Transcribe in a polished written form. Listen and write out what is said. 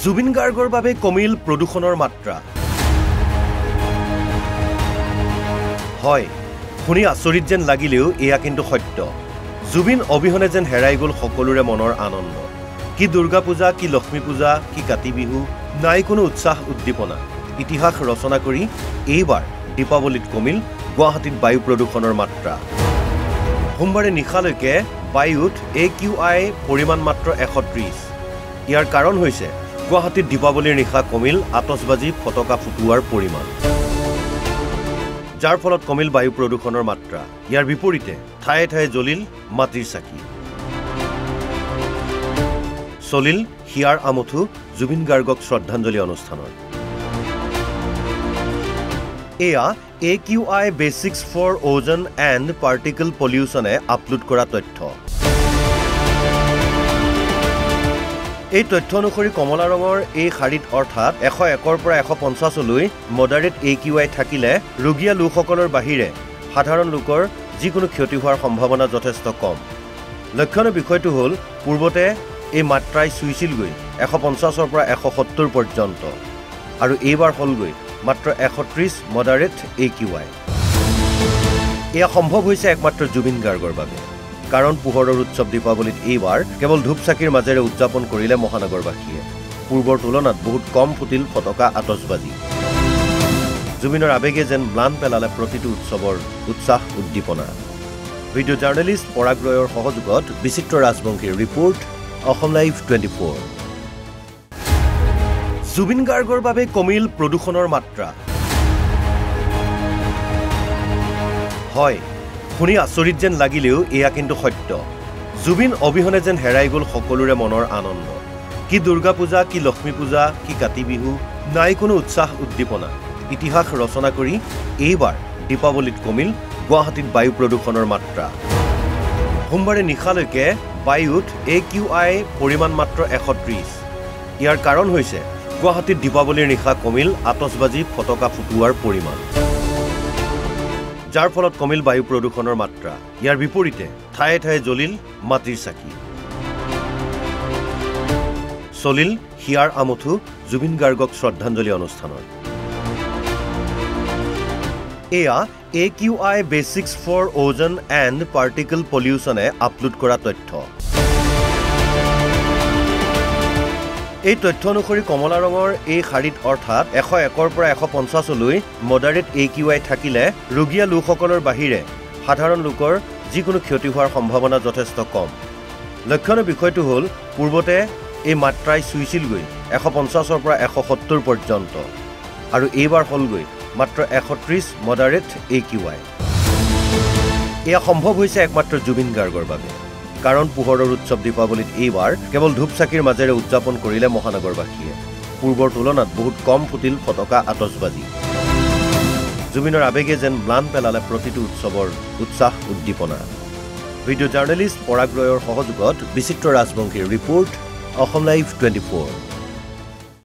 জুবিন গাৰ্গৰ বাবে কমিল প্ৰদূষণৰ মাত্ৰা হয় শুনি আচৰিত যেন লাগিলেও এয়া কিন্তু সত্য জুবিন অবিহনে যেন হেৰাই গ'ল সকলোৰে মনৰ আনন্দ কি দুৰ্গা পূজা কি লক্ষ্মী পূজা কি কাতি বিহু নাই কোনো উৎসাহ উদ্দীপনা ইতিহাস ৰচনা কৰি এইবাৰ দীপাৱলীত কমিল গুৱাহাটীত বায়ু প্ৰদূষণৰ মাত্ৰা সোমবাৰে নিশালৈকে বায়ুত AQI পৰিমাণ মাত্ৰ 130 ইয়াৰ কাৰণ হৈছে গুৱাহাটীত দীপাৱলীৰ নিশা কমিল আতচবাজি ফটকা ফুটুৱাৰ পৰিমাণ যাৰ ফলত কমিল বায়ু প্ৰদূষণৰ মাত্ৰা ইয়াৰ বিপৰীতে ঠায়ে ঠায়ে জ্বলিল মাটিৰ চাকি চলিল হিয়াৰ আমঠু জুবিন গাৰ্গক শ্ৰদ্ধাঞ্জলি অনুষ্ঠানৰ এয়া AQI Basics for Ozone and Particle Pollution upload কৰা তথ্য এই তথ্য অনুসৰি কমলা ৰঙৰ এই শাৰীত অৰ্থাৎ 101 পৰা 150 লৈ মডাৰেট AQI থাকিলে ৰোগীয়া লোকসকলৰ বাহিৰে সাধাৰণ লোকৰ যিকোনো ক্ষতি হোৱাৰ সম্ভাৱনা যথেষ্ট কম লক্ষণৰ বিষয়টো হ'ল পূৰ্বতে এই মাত্ৰাই চুইছিলগৈ 150 পৰা 170 পৰ্যন্ত আৰু এইবাৰ হ'লগৈ মাত্ৰ 130 মডাৰেট AQI এয়া সম্ভৱ হৈছে একমাত্ৰ জুবিন গাৰ্গৰ বাবে কাৰণ পোহৰৰ উৎসৱ দীপাৱলীত এইবাৰ কেৱল ধূপ-চাকিৰ মাজেৰে উদযাপন কৰিলে মহানগৰবাসীয়ে পূৰ্বৰ তুলনাত বহুত কম ফুটিল ফটকা আতচবাজি জুবিনৰ আবেগে যেন ম্লান পেলালে প্ৰতিটো উৎসৱৰ উৎসাহ উদ্দীপনা ভিডিঅ' জাৰ্নেলিষ্ট পৰাগ ৰয়ৰ সহযোগত বিচিত্ৰ ৰাজবংশীৰ ৰিপৰ্ট অসম লাইভ 24 জুবিন গাৰ্গৰ বাবে কমিল প্ৰদূষণৰ মাত্ৰা হয় শুনি আচৰিত যেন লাগিলেও এয়া কিন্তু সত্য জুবিন অবিহনে যেন হেৰাই গ'ল সকলোৰে মনৰ আনন্দ কি দুৰ্গা পূজা কি লক্ষ্মী পূজা কি কাতি বিহু নাই কোনো উৎসাহ উদ্দীপনা ইতিহাস ৰচনা কৰি এইবাৰ দীপাৱলীত কমিল গুৱাহাটীত বায়ু প্ৰদূষণৰ মাত্ৰা সোমবাৰে নিশালৈকে বায়ুত AQI পৰিমাণ মাত্ৰ 130 ইয়াৰ কাৰণ হৈছে গুৱাহাটীত দীপাৱলীৰ নিশা কমিল আতচবাজি ফটকা ফুটুৱাৰ পৰিমাণ যাৰ ফলত কমিল বায়ু প্ৰদূষণৰ মাত্ৰা ইয়াৰ বিপৰীতে ঠায়ে ঠায়ে জ্বলিল মাটিৰ চাকি চলিল হিয়াৰ আমঠু জুবিন গাৰ্গক শ্ৰদ্ধাঞ্জলি অনুষ্ঠানৰ এয়া AQI Basics for Ozone and Particle Pollution upload কৰা তথ্য এই তথ্য অনুসৰি কমলা ৰঙৰ এই শাৰীত অৰ্থাৎ 101 পৰা 150 লৈ মডাৰেট AQI থাকিলে ৰোগীয়া লোকসকলৰ বাহিৰে সাধাৰণ লোকৰ যিকোনো ক্ষতি হোৱাৰ সম্ভাৱনা যথেষ্ট কম লক্ষণৰ বিষয়টো হ'ল পূৰ্বতে এই মাত্ৰাই চুইছিলগৈ 150 পৰা 170 পৰ্যন্ত আৰু এইবাৰ হ'লগৈ মাত্ৰ 130 মডাৰেট AQI এয়া সম্ভৱ হৈছে একমাত্ৰ জুবিন গাৰ্গৰ বাবে কাৰণ পোহৰৰ উৎসৱ দীপাৱলীত এইবাৰ কেৱল ধূপ-চাকিৰ মাজেৰে উদযাপন কৰিলে মহানগৰবাসীয়ে পূৰ্বৰ তুলনাত বহুত কম ফুটিল ফটকা আতচবাজি জুবিনৰ আবেগে যেন ম্লান পেলালে প্ৰতিটো উৎসৱৰ উৎসাহ উদ্দীপনা ভিডিঅ' জাৰ্নেলিষ্ট পৰাগ ৰয়ৰ সহযোগত বিচিত্ৰ ৰাজবংশীৰ ৰিপৰ্ট অসম লাইভ 24